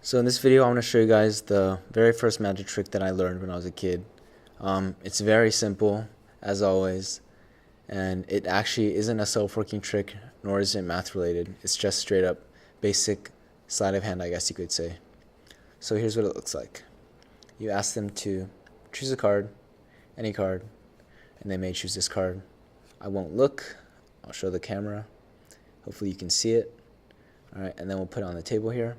So in this video, I want to show you guys the very first magic trick that I learned when I was a kid. It's very simple, as always, and it actually isn't a self-working trick, nor is it math related. It's just straight up basic sleight of hand, I guess you could say. So here's what it looks like. You ask them to choose a card, any card, and they may choose this card. I won't look. I'll show the camera. Hopefully you can see it. All right, and then we'll put it on the table here.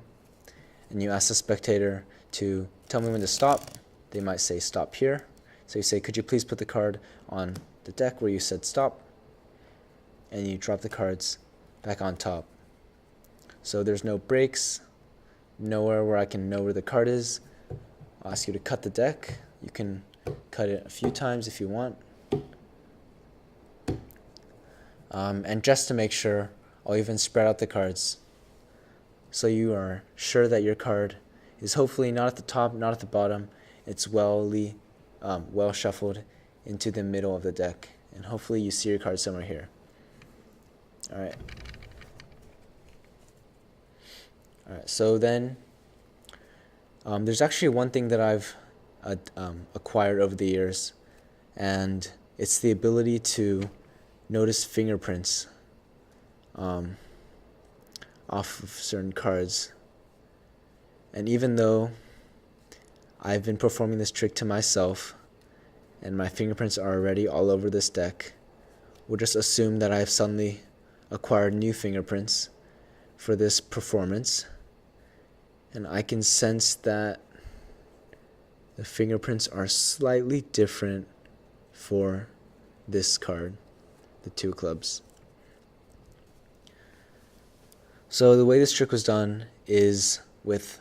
And you ask the spectator to tell me when to stop. They might say stop here. So you say, could you please put the card on the deck where you said stop? And you drop the cards back on top. So there's no breaks, nowhere where I can know where the card is. I'll ask you to cut the deck. You can cut it a few times if you want. And just to make sure, I'll even spread out the cards so you are sure that your card is hopefully not at the top, not at the bottom. It's well shuffled into the middle of the deck. And hopefully you see your card somewhere here. Alright. So then, there's actually one thing that I've acquired over the years, and it's the ability to notice fingerprints off of certain cards. And even though I've been performing this trick to myself and my fingerprints are already all over this deck, we'll just assume that I've suddenly acquired new fingerprints for this performance, and I can sense that the fingerprints are slightly different for this card, the two of clubs. So the way this trick was done is with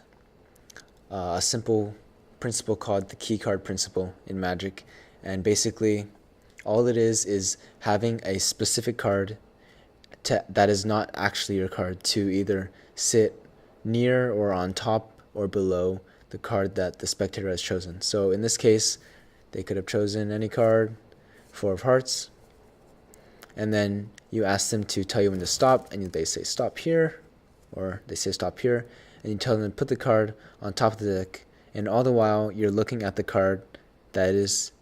a simple principle called the key card principle in Magic. And basically, all it is having a specific card that is not actually your card to either sit near or on top or below the card that the spectator has chosen. So in this case, they could have chosen any card, Four of Hearts, and then you ask them to tell you when to stop, and they say stop here, or they say stop here, and you tell them to put the card on top of the deck, and all the while you're looking at the card that is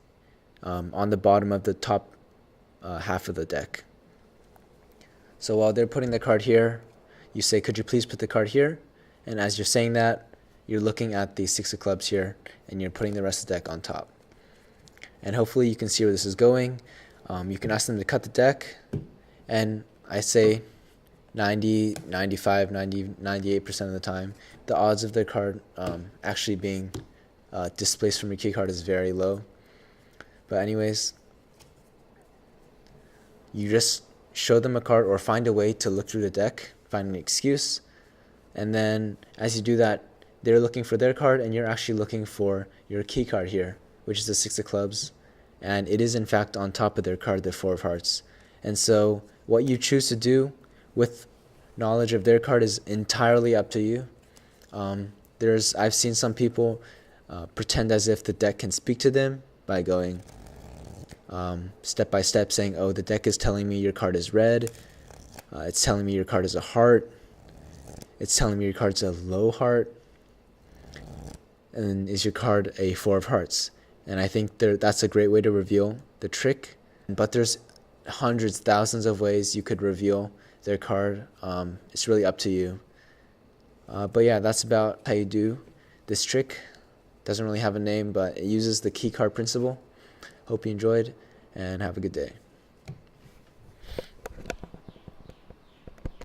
on the bottom of the top half of the deck. So while they're putting the card here, you say, could you please put the card here? And as you're saying that, you're looking at the six of clubs here, and you're putting the rest of the deck on top. And hopefully you can see where this is going. You can ask them to cut the deck, and I say 90, 95, 90, 98% of the time, the odds of their card actually being displaced from your key card is very low. But anyways, you just show them a card or find a way to look through the deck, find an excuse, and then as you do that, they're looking for their card and you're actually looking for your key card here, which is the six of clubs, and it is in fact on top of their card, the Four of Hearts. And so what you choose to do with knowledge of their card is entirely up to you. I've seen some people pretend as if the deck can speak to them by going step by step, saying, oh, the deck is telling me your card is red, it's telling me your card is a heart, it's telling me your card's a low heart, and is your card a Four of Hearts? And I think that's a great way to reveal the trick. But there's hundreds, thousands of ways you could reveal their card. It's really up to you. But yeah, that's about how you do this trick. Doesn't really have a name, but it uses the key card principle. Hope you enjoyed, and have a good day.